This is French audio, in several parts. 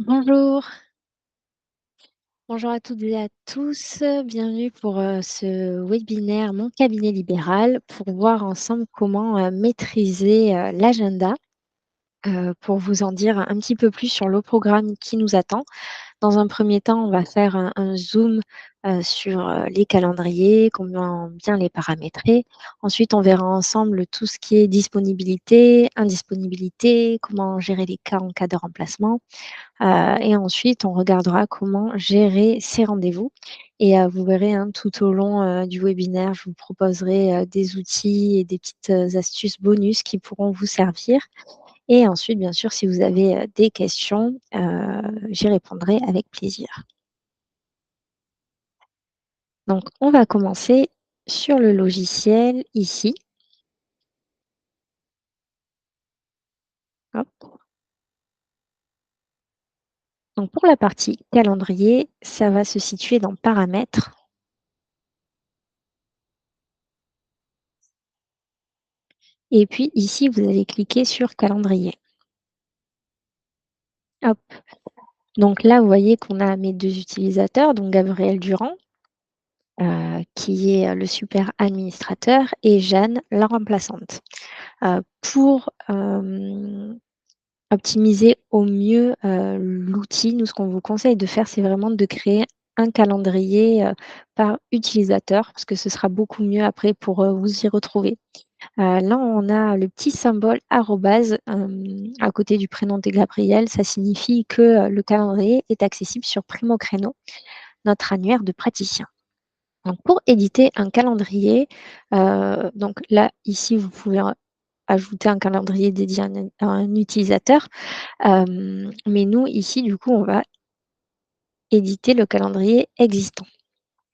Bonjour, bonjour à toutes et à tous. Bienvenue pour ce webinaire Mon cabinet libéral pour voir ensemble comment maîtriser l'agenda. Pour vous en dire un petit peu plus sur le programme qui nous attend. Dans un premier temps, on va faire un zoom sur les calendriers, comment bien les paramétrer. Ensuite, on verra ensemble tout ce qui est disponibilité, indisponibilité, comment gérer les cas en cas de remplacement. Et ensuite, on regardera comment gérer ces rendez-vous et vous verrez, hein, tout au long, du webinaire, je vous proposerai, des outils et des petites, astuces bonus qui pourront vous servir et ensuite, bien sûr, si vous avez, des questions, j'y répondrai avec plaisir. Donc on va commencer sur le logiciel ici. Hop. Donc pour la partie calendrier, ça va se situer dans Paramètres et puis ici, vous allez cliquer sur Calendrier. Hop. Donc là, vous voyez qu'on a mes 2 utilisateurs, donc Gabriel Durand, qui est, le super administrateur et Jeanne, la remplaçante. Pour, optimiser au mieux, l'outil, nous, ce qu'on vous conseille de faire, c'est vraiment de créer un calendrier, par utilisateur, parce que ce sera beaucoup mieux après pour, vous y retrouver. Là, on a le petit symbole arrobase, à côté du prénom de Gabriel. Ça signifie que, le calendrier est accessible sur Primo Créneau, notre annuaire de praticien. Donc pour éditer un calendrier, donc là, ici, vous pouvez, ajouter un calendrier dédié à un utilisateur. Mais nous, ici, du coup, on va éditer le calendrier existant.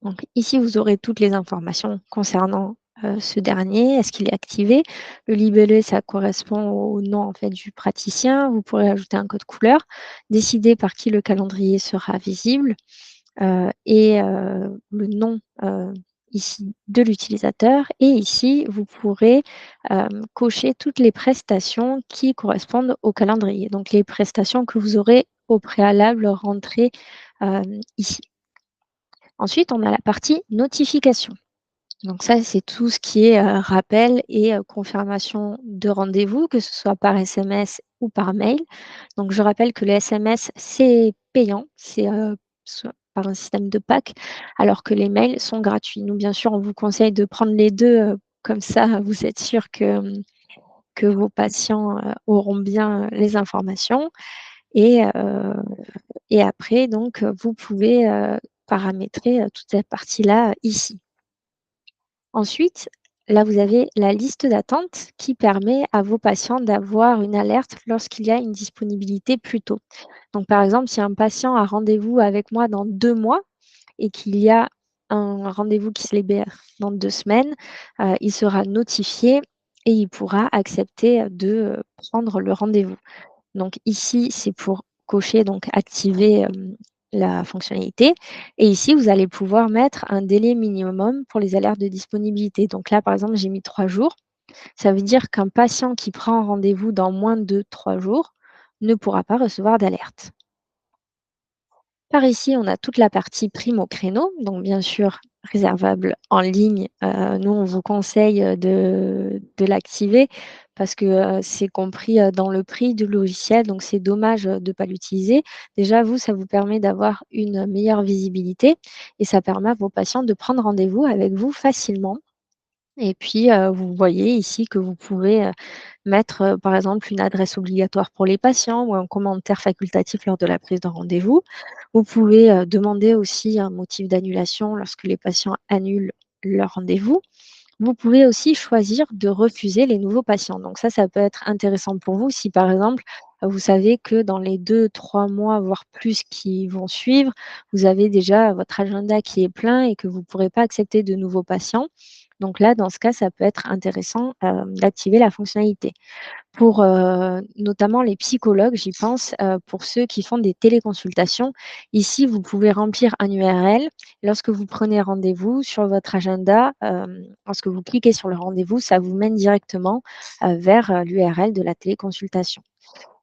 Donc ici, vous aurez toutes les informations concernant, ce dernier. Est-ce qu'il est activé? Le libellé, ça correspond au nom, en fait, du praticien. Vous pourrez ajouter un code couleur, décider par qui le calendrier sera visible, et le nom, ici de l'utilisateur et ici, vous pourrez, cocher toutes les prestations qui correspondent au calendrier. Donc les prestations que vous aurez au préalable rentrées, ici. Ensuite, on a la partie notification. Donc ça, c'est tout ce qui est, rappel et confirmation de rendez-vous, que ce soit par SMS ou par mail. Donc je rappelle que le SMS, c'est payant, c'est, soit par un système de pack, alors que les mails sont gratuits. Nous, bien sûr, on vous conseille de prendre les 2, comme ça, vous êtes sûr que vos patients, auront bien, les informations et après donc, vous pouvez, paramétrer, toute cette partie-là, ici. Ensuite, là, vous avez la liste d'attente qui permet à vos patients d'avoir une alerte lorsqu'il y a une disponibilité plus tôt. Donc, par exemple, si un patient a rendez-vous avec moi dans 2 mois et qu'il y a un rendez-vous qui se libère dans 2 semaines, il sera notifié et il pourra accepter de, prendre le rendez-vous. Donc ici, c'est pour cocher, donc activer, la fonctionnalité et ici, vous allez pouvoir mettre un délai minimum pour les alertes de disponibilité. Donc là, par exemple, j'ai mis 3 jours. Ça veut dire qu'un patient qui prend rendez-vous dans moins de 3 jours ne pourra pas recevoir d'alerte. Par ici, on a toute la partie prime au créneau, donc bien sûr réservable en ligne. Nous, on vous conseille, de l'activer parce que, c'est compris, dans le prix du logiciel, donc c'est dommage, de ne pas l'utiliser. Déjà, vous, ça vous permet d'avoir une meilleure visibilité et ça permet à vos patients de prendre rendez-vous avec vous facilement et puis, vous voyez ici que vous pouvez, mettre, par exemple, une adresse obligatoire pour les patients ou un commentaire facultatif lors de la prise de rendez-vous. Vous pouvez, demander aussi un motif d'annulation lorsque les patients annulent leur rendez-vous. Vous pouvez aussi choisir de refuser les nouveaux patients. Donc ça peut être intéressant pour vous si, par exemple, vous savez que dans les 2, 3 mois, voire plus qui vont suivre, vous avez déjà votre agenda qui est plein et que vous ne pourrez pas accepter de nouveaux patients. Donc là, dans ce cas, ça peut être intéressant, d'activer la fonctionnalité. Pour, notamment les psychologues, j'y pense, pour ceux qui font des téléconsultations. Ici, vous pouvez remplir un URL. Lorsque vous prenez rendez-vous sur votre agenda, lorsque vous cliquez sur le rendez-vous, ça vous mène directement, vers, l'URL de la téléconsultation.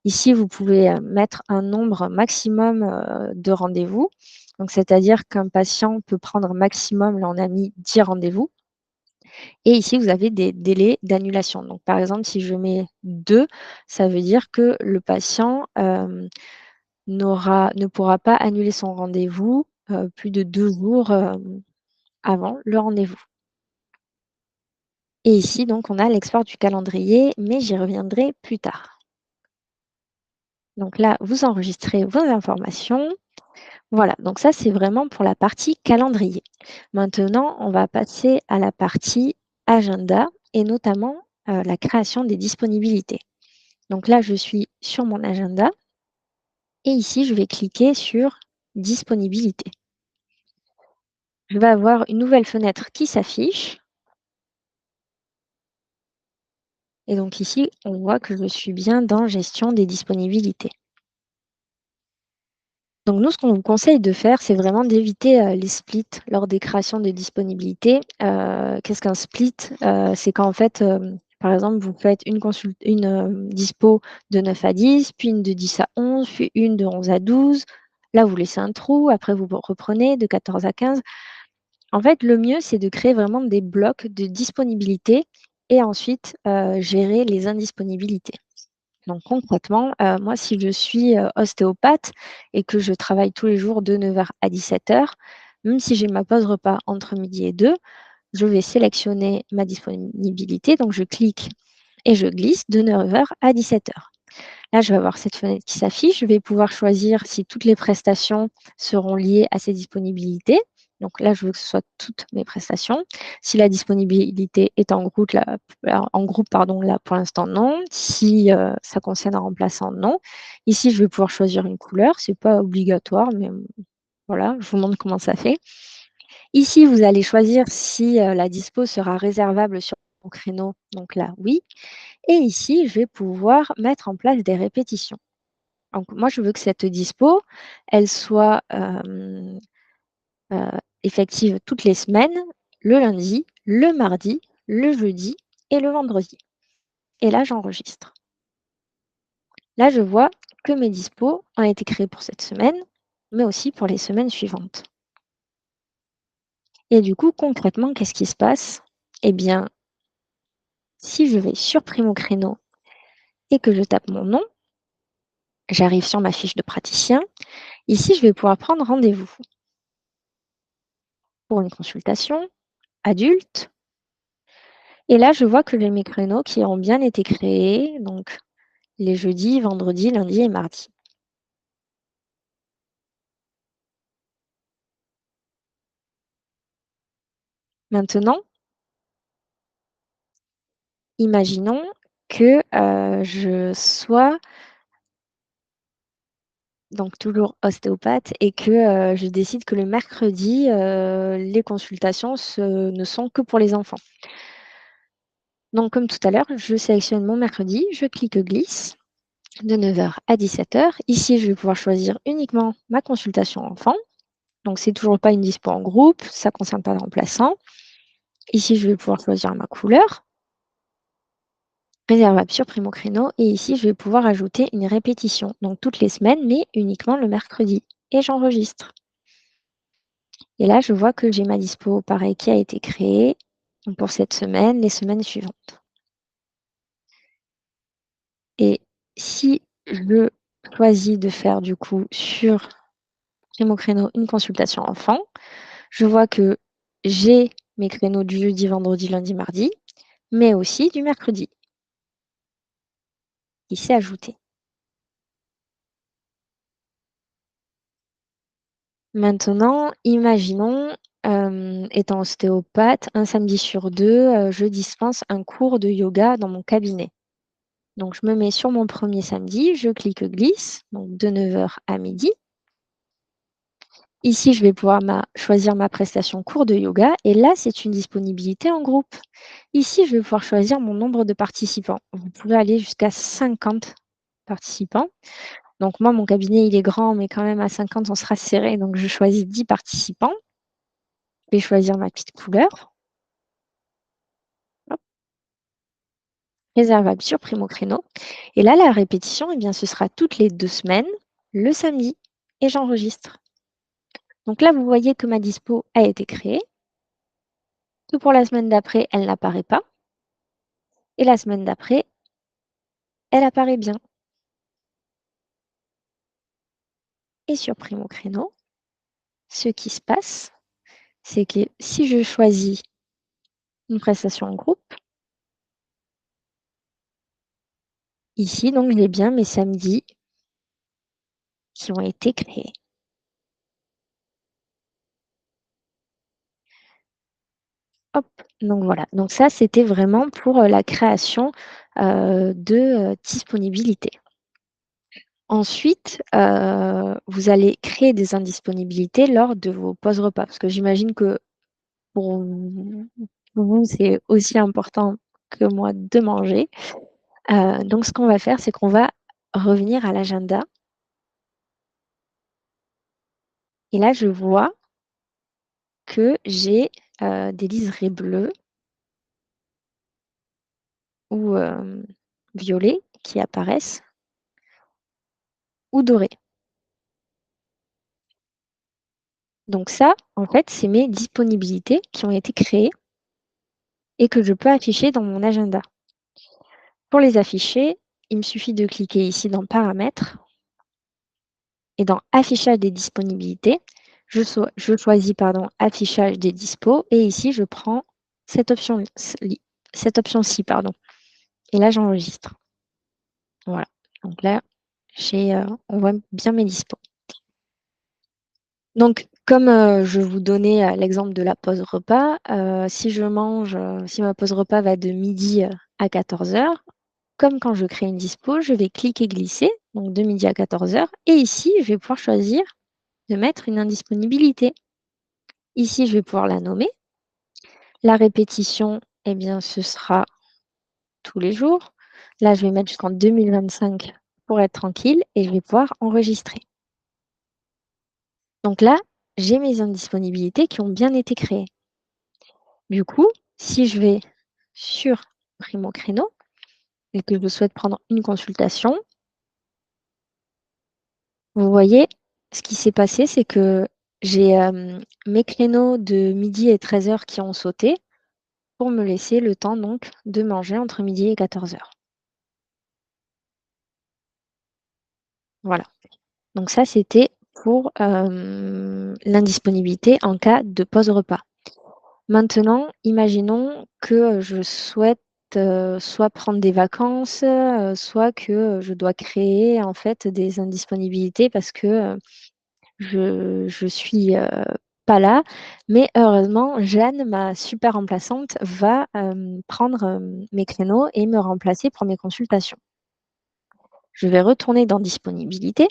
Ici, vous pouvez, mettre un nombre maximum, de rendez-vous. Donc c'est-à-dire qu'un patient peut prendre maximum, là, on a mis 10 rendez-vous et ici, vous avez des délais d'annulation. Donc par exemple, si je mets 2, ça veut dire que le patient, ne pourra pas annuler son rendez-vous, plus de 2 jours, avant le rendez-vous. Et ici, donc, on a l'export du calendrier, mais j'y reviendrai plus tard. Donc là, vous enregistrez vos informations. Voilà, donc ça, c'est vraiment pour la partie calendrier. Maintenant, on va passer à la partie agenda et notamment la création des disponibilités. Donc là, je suis sur mon agenda et ici, je vais cliquer sur disponibilité. Je vais avoir une nouvelle fenêtre qui s'affiche. Et donc ici, on voit que je suis bien dans gestion des disponibilités. Donc nous, ce qu'on vous conseille de faire, c'est vraiment d'éviter, les splits lors des créations de disponibilité. Qu'est-ce qu'un split? C'est qu'en fait, par exemple, vous faites une dispo de 9 à 10, puis une de 10 à 11, puis une de 11 à 12. Là, vous laissez un trou, après vous reprenez de 14 à 15. En fait, le mieux, c'est de créer vraiment des blocs de disponibilité et ensuite, gérer les indisponibilités. Donc concrètement, moi, si je suis, ostéopathe et que je travaille tous les jours de 9 heures à 17 heures, même si j'ai ma pause repas entre midi et 2, je vais sélectionner ma disponibilité. Donc je clique et je glisse de 9 heures à 17 heures. Là, je vais avoir cette fenêtre qui s'affiche. Je vais pouvoir choisir si toutes les prestations seront liées à ces disponibilités. Donc là, je veux que ce soit toutes mes prestations. Si la disponibilité est en groupe, pardon, là, pour l'instant, non. Si ça concerne un remplaçant, non. Ici, je vais pouvoir choisir une couleur. Ce n'est pas obligatoire, mais voilà, je vous montre comment ça fait. Ici, vous allez choisir si la dispo sera réservable sur mon créneau. Donc là, oui. Et ici, je vais pouvoir mettre en place des répétitions. Donc moi, je veux que cette dispo, elle soit, heu, effective toutes les semaines, le lundi, le mardi, le jeudi et le vendredi. Et là, j'enregistre. Là, je vois que mes dispos ont été créés pour cette semaine, mais aussi pour les semaines suivantes. Et du coup, concrètement, qu'est-ce qui se passe? Eh bien, si je vais sur Primo Créneau et que je tape mon nom, j'arrive sur ma fiche de praticien. Ici, je vais pouvoir prendre rendez-vous pour une consultation adulte. Et là, je vois que j'ai mes créneaux qui ont bien été créés, donc les jeudis, vendredis, lundis et mardis. Maintenant, imaginons que, je sois donc toujours ostéopathe et que, je décide que le mercredi, les consultations ne sont que pour les enfants. Donc comme tout à l'heure, je sélectionne mon mercredi, je clique glisse de 9 heures à 17 heures. Ici, je vais pouvoir choisir uniquement ma consultation enfant. Donc c'est toujours pas une dispo en groupe, ça ne concerne pas le remplaçant. Ici, je vais pouvoir choisir ma couleur, réservable sur Primo Créneau. Et ici, je vais pouvoir ajouter une répétition, donc toutes les semaines, mais uniquement le mercredi. Et j'enregistre. Et là, je vois que j'ai ma dispo, pareil, qui a été créée pour cette semaine, les semaines suivantes. Et si je choisis de faire du coup sur Primo Créneau une consultation enfant, je vois que j'ai mes créneaux du jeudi, vendredi, lundi, mardi, mais aussi du mercredi qui s'est ajouté. Maintenant, imaginons, étant ostéopathe, un samedi sur 2, je dispense un cours de yoga dans mon cabinet. Donc je me mets sur mon premier samedi, je clique glisse, donc de 9 heures à midi. Ici, je vais pouvoir choisir ma prestation cours de yoga et là, c'est une disponibilité en groupe. Ici, je vais pouvoir choisir mon nombre de participants. Vous pouvez aller jusqu'à 50 participants. Donc moi, mon cabinet, il est grand, mais quand même à 50, on sera serré, donc je choisis 10 participants. Je vais choisir ma petite couleur. Hop. réservable sur Primo Créneau. Et là, la répétition, eh bien, ce sera toutes les 2 semaines, le samedi, et j'enregistre. Donc là, vous voyez que ma dispo a été créée, que pour la semaine d'après, elle n'apparaît pas, et la semaine d'après, elle apparaît bien. Et sur Primo Créneau, ce qui se passe, c'est que si je choisis une prestation en groupe, ici, donc, j'ai bien mes samedis qui ont été créés. Hop, donc voilà. Donc ça, c'était vraiment pour la création de disponibilité. Ensuite, vous allez créer des indisponibilités lors de vos pauses repas, parce que j'imagine que pour vous, c'est aussi important que moi de manger. Donc, ce qu'on va faire, c'est qu'on va revenir à l'agenda. Et là, je vois que j'ai des liserés bleus ou violets qui apparaissent ou dorés. Donc ça, en fait, c'est mes disponibilités qui ont été créées et que je peux afficher dans mon agenda. Pour les afficher, il me suffit de cliquer ici dans Paramètres et dans Affichage des disponibilités, je choisis Affichage des dispos et ici, je prends cette option-ci. Et là, j'enregistre. Voilà. Donc là, on voit bien mes dispos. Donc, comme je vous donnais l'exemple de la pause repas, si ma pause repas va de midi à 14 heures, comme quand je crée une dispo, je vais cliquer glisser, donc de midi à 14 heures, et ici, je vais pouvoir choisir de mettre une indisponibilité. Ici, je vais pouvoir la nommer. La répétition, eh bien, ce sera tous les jours. Là, je vais mettre jusqu'en 2025 pour être tranquille et je vais pouvoir enregistrer. Donc là, j'ai mes indisponibilités qui ont bien été créées. Du coup, si je vais sur Primo Créneau et que je souhaite prendre une consultation, vous voyez, ce qui s'est passé, c'est que j'ai mes créneaux de midi et 13 heures qui ont sauté pour me laisser le temps donc de manger entre midi et 14 heures. Voilà. Donc ça, c'était pour l'indisponibilité en cas de pause repas. Maintenant, imaginons que je souhaite soit prendre des vacances, soit que je dois créer en fait des indisponibilités parce que je suis pas là. Mais heureusement, Jeanne, ma super remplaçante, va prendre mes créneaux et me remplacer pour mes consultations. Je vais retourner dans disponibilité.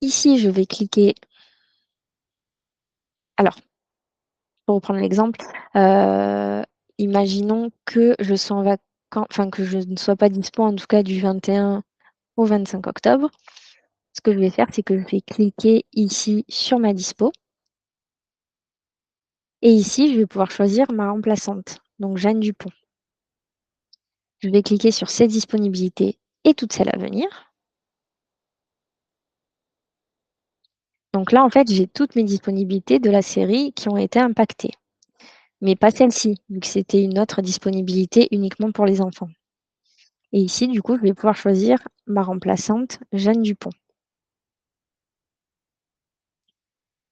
Ici, je vais cliquer. Alors, pour reprendre l'exemple, imaginons que je sois en vacances, enfin que je ne sois pas dispo en tout cas du 21 au 25 octobre. Ce que je vais faire, c'est que je vais cliquer ici sur ma dispo. Et ici, je vais pouvoir choisir ma remplaçante, donc Jeanne Dupont. Je vais cliquer sur cette disponibilité et toutes celles à venir. Donc là, en fait, j'ai toutes mes disponibilités de la série qui ont été impactées, mais pas celle-ci, vu que c'était une autre disponibilité uniquement pour les enfants. Et ici, du coup, je vais pouvoir choisir ma remplaçante, Jeanne Dupont.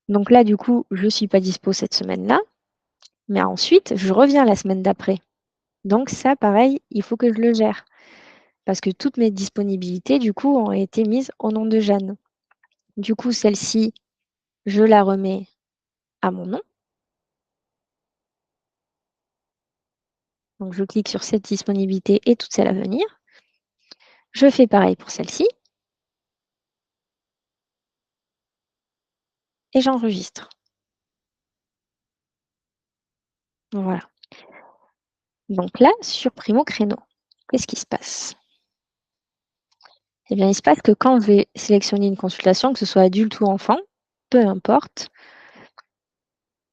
Donc là, du coup, je ne suis pas dispo cette semaine-là, mais ensuite, je reviens la semaine d'après. Donc ça, pareil, il faut que je le gère, parce que toutes mes disponibilités, du coup, ont été mises au nom de Jeanne. Du coup, celle-ci, je la remets à mon nom. Donc, je clique sur cette disponibilité et toutes celles à venir. Je fais pareil pour celle-ci et j'enregistre. Voilà. Donc là, sur Primo Créneau, qu'est-ce qui se passe? Eh bien, il se passe que quand je vais sélectionner une consultation, que ce soit adulte ou enfant, peu importe,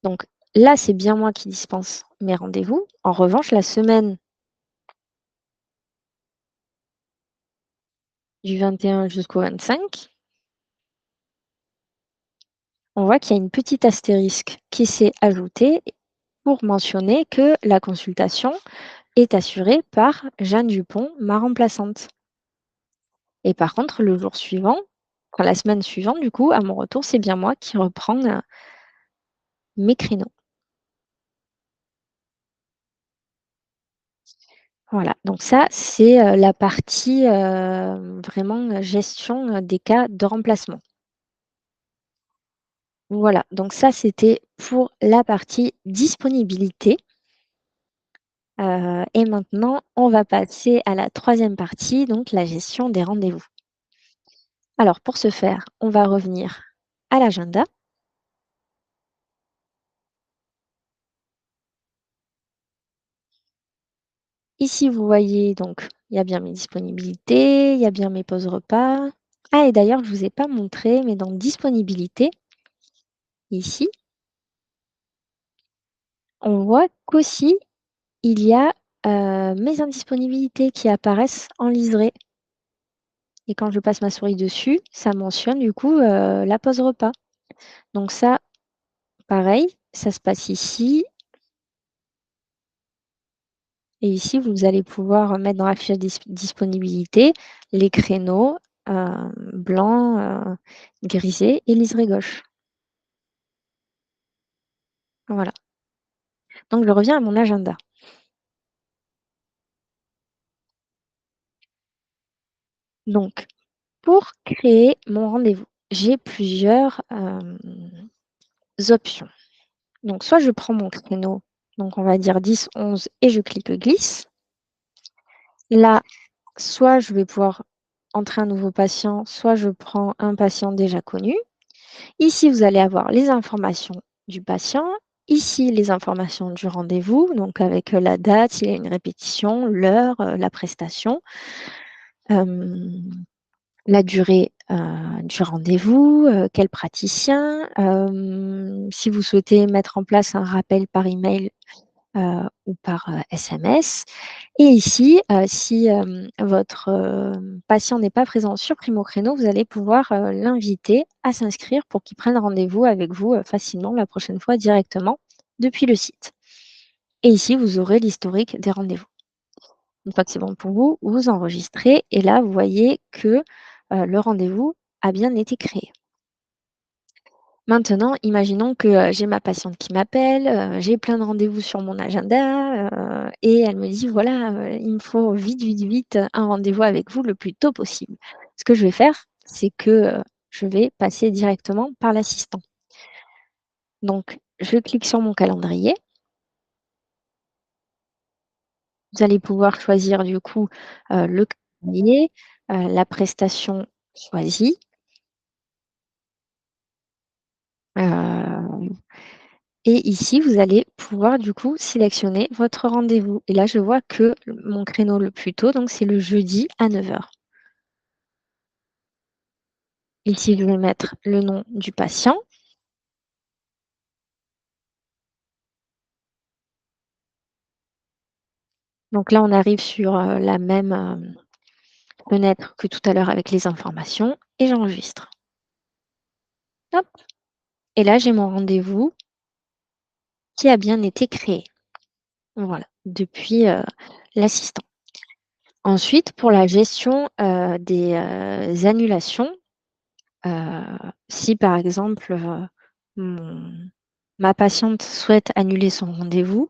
Donc là, c'est bien moi qui dispense mes rendez-vous. En revanche, la semaine du 21 jusqu'au 25, on voit qu'il y a une petite astérisque qui s'est ajoutée pour mentionner que la consultation est assurée par Jeanne Dupont, ma remplaçante. Et par contre, le jour suivant, enfin la semaine suivante, du coup, à mon retour, c'est bien moi qui reprends mes créneaux. Voilà, donc ça, c'est la partie vraiment gestion des cas de remplacement. Voilà, donc ça, c'était pour la partie disponibilité. Et maintenant, on va passer à la troisième partie, donc la gestion des rendez-vous. Alors, pour ce faire, on va revenir à l'agenda. Ici, vous voyez, donc, il y a bien mes disponibilités, il y a bien mes pauses repas. Ah, et d'ailleurs, je ne vous ai pas montré, mais dans disponibilité, ici, on voit qu'aussi, il y a mes indisponibilités qui apparaissent en liseré. Et quand je passe ma souris dessus, ça mentionne du coup la pause repas. Donc ça, pareil, ça se passe ici. Et ici, vous allez pouvoir mettre dans la fiche disponibilité les créneaux blanc, grisé et liseré gauche. Voilà. Donc je reviens à mon agenda. Donc, pour créer mon rendez-vous, j'ai plusieurs options. Donc, soit je prends mon créneau, donc on va dire 10, 11, et je clique glisse. Là, soit je vais pouvoir entrer un nouveau patient, soit je prends un patient déjà connu. Ici, vous allez avoir les informations du patient. Ici, les informations du rendez-vous, donc avec la date, s'il y a une répétition, l'heure, la prestation, la durée du rendez-vous, quel praticien, si vous souhaitez mettre en place un rappel par email ou par SMS. Et ici, si votre patient n'est pas présent sur Primo Créneau, vous allez pouvoir l'inviter à s'inscrire pour qu'il prenne rendez-vous avec vous facilement la prochaine fois directement depuis le site. Et ici, vous aurez l'historique des rendez-vous. Une fois que c'est bon pour vous, vous enregistrez et là, vous voyez que le rendez-vous a bien été créé. Maintenant, imaginons que j'ai ma patiente qui m'appelle, j'ai plein de rendez-vous sur mon agenda et elle me dit, voilà, il me faut vite, vite, vite un rendez-vous avec vous le plus tôt possible. Ce que je vais faire, c'est que je vais passer directement par l'assistant. Donc, je clique sur mon calendrier. Vous allez pouvoir choisir du coup le calendrier, la prestation choisie. Et ici, vous allez pouvoir du coup sélectionner votre rendez-vous. Et là, je vois que mon créneau le plus tôt, donc c'est le jeudi à 9 heures. Ici, je vais mettre le nom du patient. Donc là, on arrive sur la même fenêtre que tout à l'heure avec les informations et j'enregistre. Hop. Et là, j'ai mon rendez-vous qui a bien été créé. Voilà, depuis l'assistant. Ensuite, pour la gestion des annulations, si par exemple, mon ma patiente souhaite annuler son rendez-vous,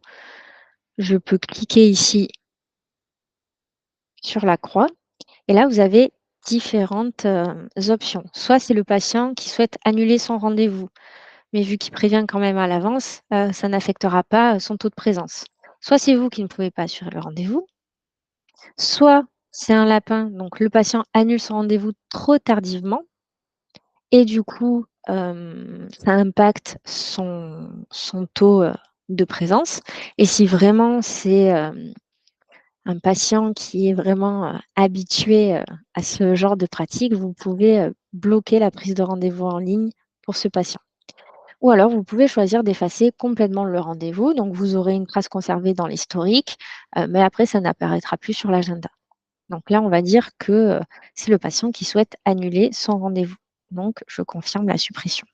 je peux cliquer ici sur la croix et là, vous avez différentes, options. Soit c'est le patient qui souhaite annuler son rendez-vous, mais vu qu'il prévient quand même à l'avance, ça n'affectera pas son taux de présence. Soit c'est vous qui ne pouvez pas assurer le rendez-vous, soit c'est un lapin, donc le patient annule son rendez-vous trop tardivement et du coup, ça impacte son taux, de présence et si vraiment c'est, un patient qui est vraiment, habitué, à ce genre de pratique, vous pouvez, bloquer la prise de rendez-vous en ligne pour ce patient. Ou alors vous pouvez choisir d'effacer complètement le rendez-vous, donc vous aurez une trace conservée dans l'historique, mais après ça n'apparaîtra plus sur l'agenda. Donc là, on va dire que, c'est le patient qui souhaite annuler son rendez-vous. Donc je confirme la suppression.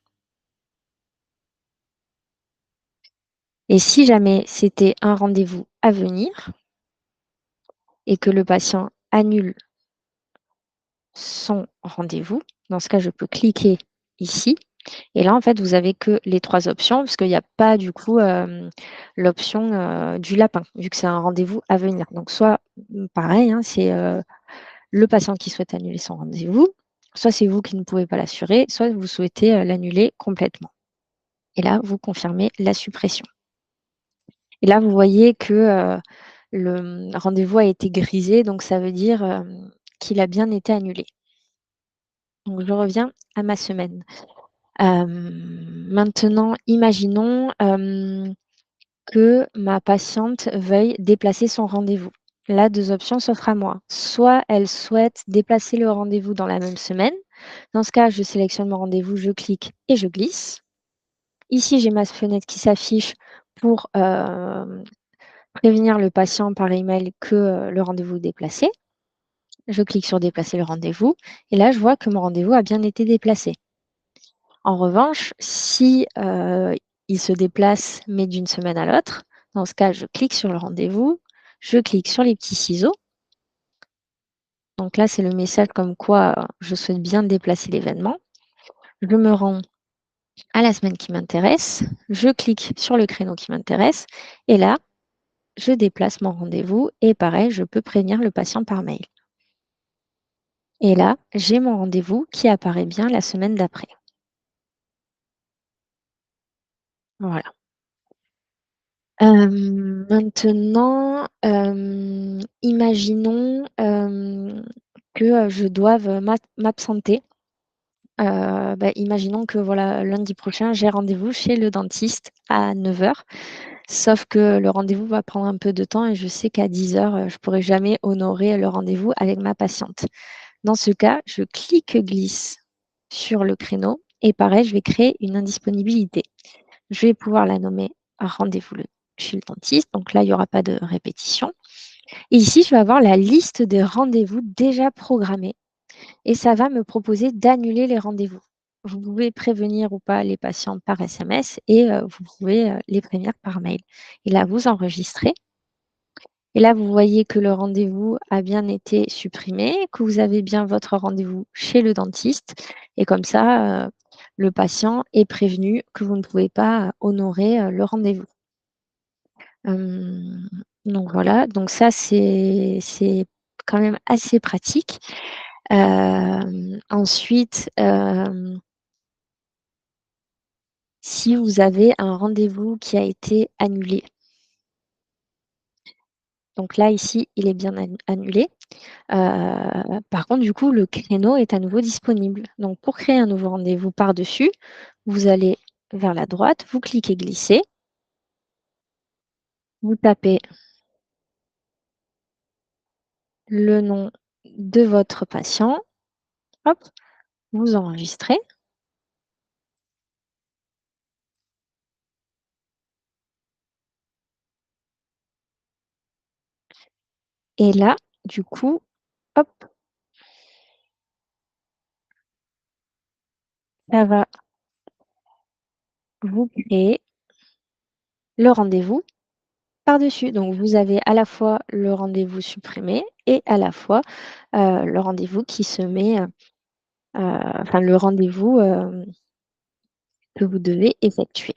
Et si jamais c'était un rendez-vous à venir et que le patient annule son rendez-vous, dans ce cas, je peux cliquer ici et là, en fait, vous avez que les 3 options parce qu'il n'y a pas du coup, l'option, du lapin, vu que c'est un rendez-vous à venir. Donc soit, pareil, hein, c'est, le patient qui souhaite annuler son rendez-vous, soit c'est vous qui ne pouvez pas l'assurer, soit vous souhaitez, l'annuler complètement. Et là, vous confirmez la suppression. Et là, vous voyez que, le, rendez-vous a été grisé, donc ça veut dire, qu'il a bien été annulé. Donc je reviens à ma semaine. Maintenant, imaginons, que ma patiente veuille déplacer son rendez-vous. Là, 2 options s'offrent à moi. Soit elle souhaite déplacer le rendez-vous dans la même semaine. Dans ce cas, je sélectionne mon rendez-vous, je clique et je glisse. Ici, j'ai ma fenêtre qui s'affiche pour, prévenir le patient par email que, le rendez-vous est déplacé. Je clique sur déplacer le rendez-vous et là, je vois que mon rendez-vous a bien été déplacé. En revanche, si, il se déplace, mais d'une semaine à l'autre, dans ce cas, je clique sur le rendez-vous, je clique sur les petits ciseaux. Donc là, c'est le message comme quoi, je souhaite bien déplacer l'événement. Je me rends à la semaine qui m'intéresse, je clique sur le créneau qui m'intéresse et là, je déplace mon rendez-vous et pareil, je peux prévenir le patient par mail. Et là, j'ai mon rendez-vous qui apparaît bien la semaine d'après. Voilà. Maintenant, imaginons, que, je doive, m'absenter. Imaginons que voilà, lundi prochain, j'ai rendez-vous chez le dentiste à 9 heures. Sauf que le rendez-vous va prendre un peu de temps et je sais qu'à 10 heures, je ne pourrai jamais honorer le rendez-vous avec ma patiente. Dans ce cas, je clique-glisse sur le créneau et pareil, je vais créer une indisponibilité. Je vais pouvoir la nommer rendez-vous chez le dentiste. Donc là, il n'y aura pas de répétition. Et ici, je vais avoir la liste des rendez-vous déjà programmés et ça va me proposer d'annuler les rendez-vous. Vous pouvez prévenir ou pas les patients par SMS et vous pouvez les prévenir par mail. Et là, vous enregistrez. Et là, vous voyez que le rendez-vous a bien été supprimé, que vous avez bien votre rendez-vous chez le dentiste. Et comme ça, le patient est prévenu que vous ne pouvez pas honorer le rendez-vous. Hem, donc voilà, donc ça c'est quand même assez pratique. Ensuite, si vous avez un rendez-vous qui a été annulé, donc là ici, il est bien annulé. Par contre du coup, le créneau est à nouveau disponible. Donc pour créer un nouveau rendez-vous par-dessus, vous allez vers la droite, vous cliquez glisser, vous tapez le nom de votre patient, hop, vous enregistrez. Et là, du coup, hop, ça va vous créer le rendez-vous par-dessus. Donc vous avez à la fois le rendez-vous supprimé et à la fois, le rendez-vous qui se met, enfin le rendez-vous, que vous devez effectuer.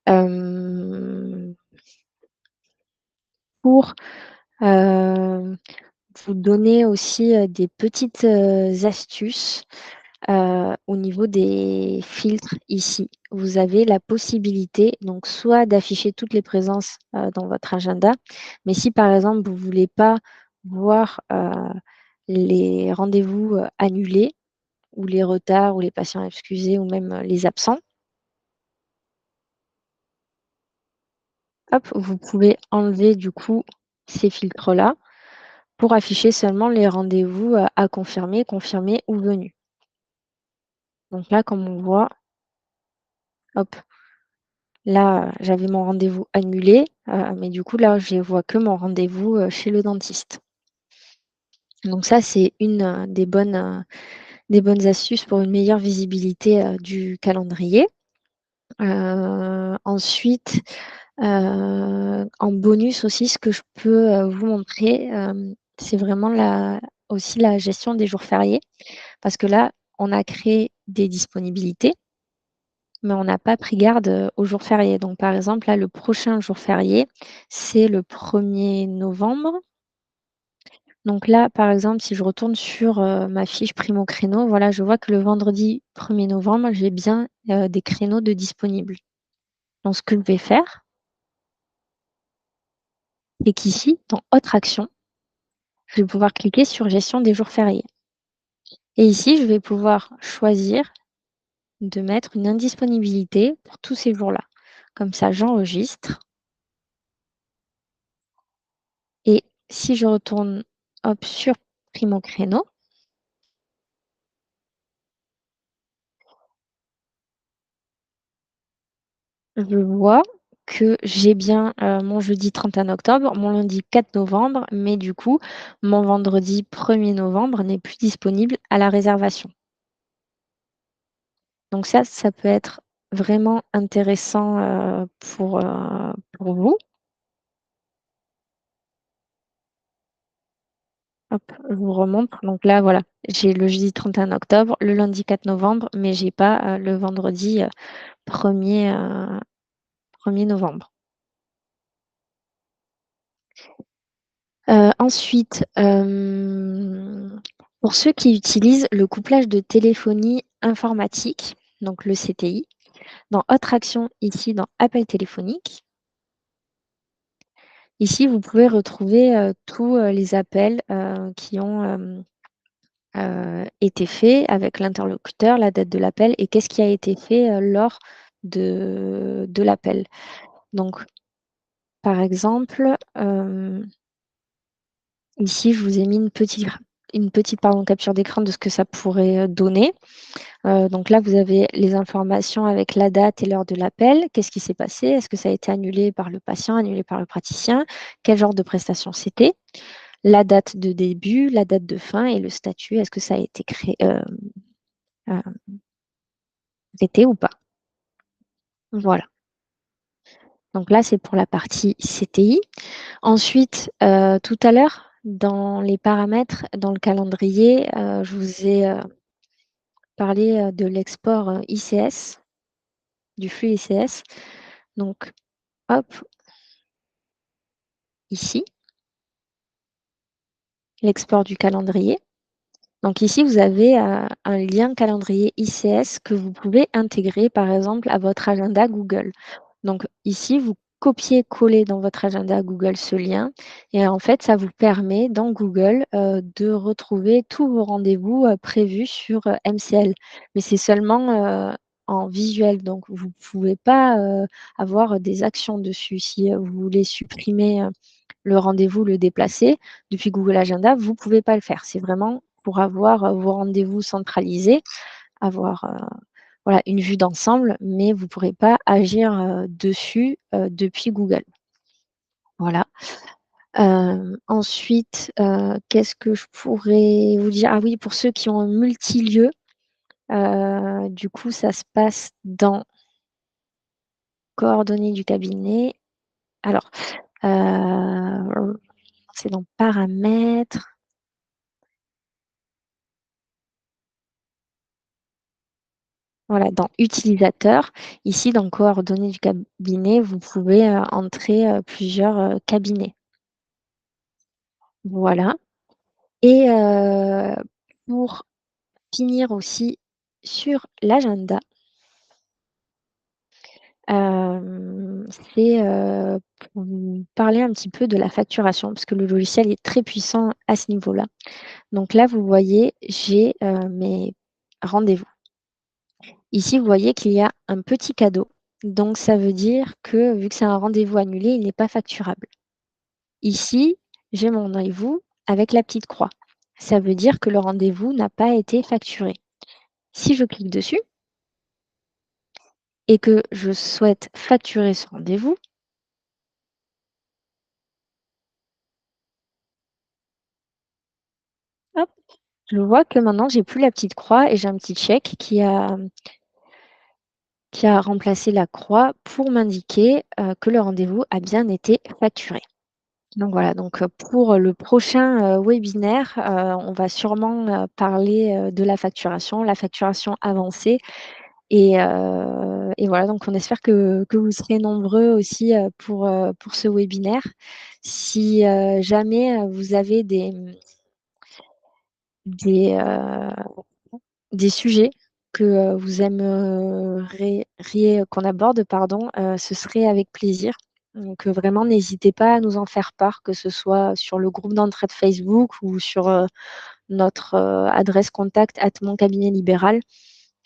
Hem, pour, heu, vous donner aussi, des petites, astuces. Au niveau des filtres ici, vous avez la possibilité donc soit d'afficher toutes les présences, dans votre agenda, mais si par exemple vous ne voulez pas voir, les rendez-vous, annulés ou les retards ou les patients excusés ou même, les absents, hop, vous pouvez enlever du coup ces filtres-là pour afficher seulement les rendez-vous, à confirmer, confirmés ou venus. Donc là, comme on voit Hop, là, j'avais mon rendez-vous annulé, mais du coup, là, je vois que mon rendez-vous, chez le dentiste. Donc ça, c'est une, des bonnes astuces pour une meilleure visibilité, du calendrier. Ensuite, en bonus aussi, ce que je peux, vous montrer, c'est vraiment la gestion des jours fériés. Parce que là, on a créé des disponibilités, mais on n'a pas pris garde, aux jours fériés. Donc par exemple, là, le prochain jour férié, c'est le 1er novembre. Donc là, par exemple, si je retourne sur, ma fiche Primo Créneaux, voilà, je vois que le vendredi 1er novembre, j'ai bien, des créneaux de disponibles. Donc ce que je vais faire, c'est qu'ici, dans Autres actions, je vais pouvoir cliquer sur Gestion des jours fériés et ici, je vais pouvoir choisir de mettre une indisponibilité pour tous ces jours-là. Comme ça, j'enregistre et si je retourne, hop, sur Primo Créneaux, je vois que j'ai bien, mon jeudi 31 octobre, mon lundi 4 novembre, mais du coup, mon vendredi 1er novembre n'est plus disponible à la réservation. Donc ça peut être vraiment intéressant, pour vous. Hop, je vous remontre. Donc là, voilà, j'ai le jeudi 31 octobre, le lundi 4 novembre, mais j'ai pas, le vendredi, 1er, 1er novembre. Ensuite, pour ceux qui utilisent le couplage de téléphonie informatique, donc le CTI, dans Autres actions, ici dans Appels téléphoniques, ici vous pouvez retrouver, tous, les appels, qui ont, été faits avec l'interlocuteur, la date de l'appel et qu'est-ce qui a été fait, lors de l'appel. Donc par exemple, ici je vous ai mis une petite pardon, capture d'écran de ce que ça pourrait, donner. Donc là, vous avez les informations avec la date et l'heure de l'appel. Qu'est-ce qui s'est passé? Est-ce que ça a été annulé par le patient, annulé par le praticien? Quel genre de prestation c'était? La date de début, la date de fin et le statut. Est-ce que ça a été créé, traité ou pas? Voilà. Donc là, c'est pour la partie CTI. Ensuite, tout à l'heure, dans les paramètres, dans le calendrier, je vous ai, parlé, de l'export, ICS, du flux ICS. Donc hop, ici, l'export du calendrier. Donc ici, vous avez, un lien calendrier ICS que vous pouvez intégrer, par exemple, à votre agenda Google. Donc ici, vous copiez-collez dans votre agenda Google ce lien et en fait, ça vous permet dans Google, de retrouver tous vos rendez-vous, prévus sur, MCL. Mais c'est seulement, en visuel, donc vous ne pouvez pas, avoir des actions dessus. Si, vous voulez supprimer, le rendez-vous, le déplacer depuis Google Agenda, vous ne pouvez pas le faire. C'est vraiment pour avoir, vos rendez-vous centralisés, avoir, voilà, une vue d'ensemble, mais vous ne pourrez pas agir, dessus, depuis Google. Voilà. Ensuite, qu'est-ce que je pourrais vous dire? Ah oui, pour ceux qui ont un multilieu, du coup, ça se passe dans coordonnées du cabinet. Alors, c'est dans paramètres. Voilà, dans utilisateur, ici dans coordonnées du cabinet, vous pouvez, entrer, plusieurs, cabinets. Voilà et pour finir aussi sur l'agenda, c'est, pour vous parler un petit peu de la facturation parce que le logiciel est très puissant à ce niveau-là. Donc là, vous voyez, j'ai, mes rendez-vous. Ici, vous voyez qu'il y a un petit cadeau, donc ça veut dire que vu que c'est un rendez-vous annulé, il n'est pas facturable. Ici, j'ai mon rendez-vous avec la petite croix. Ça veut dire que le rendez-vous n'a pas été facturé. Si je clique dessus, et que je souhaite facturer ce rendez-vous, hop, je vois que maintenant j'ai plus la petite croix et j'ai un petit check qui a remplacé la croix pour m'indiquer, que le rendez-vous a bien été facturé. Donc voilà, donc pour le prochain, webinaire, on va sûrement, parler, de la facturation avancée et voilà, donc on espère que vous serez nombreux aussi, pour ce webinaire. Si, jamais, vous avez des des sujets que, vous aimeriez qu'on aborde, pardon, ce serait avec plaisir. Donc, vraiment n'hésitez pas à nous en faire part, que ce soit sur le groupe d'entraide Facebook ou sur, notre, adresse contact @moncabinetLibéral.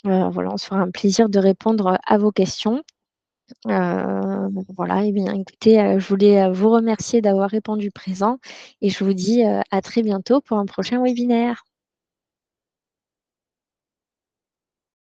Voilà, on se fera un plaisir de répondre à vos questions. Voilà et bien écoutez, je voulais, vous remercier d'avoir répondu présent et je vous dis, à très bientôt pour un prochain webinaire.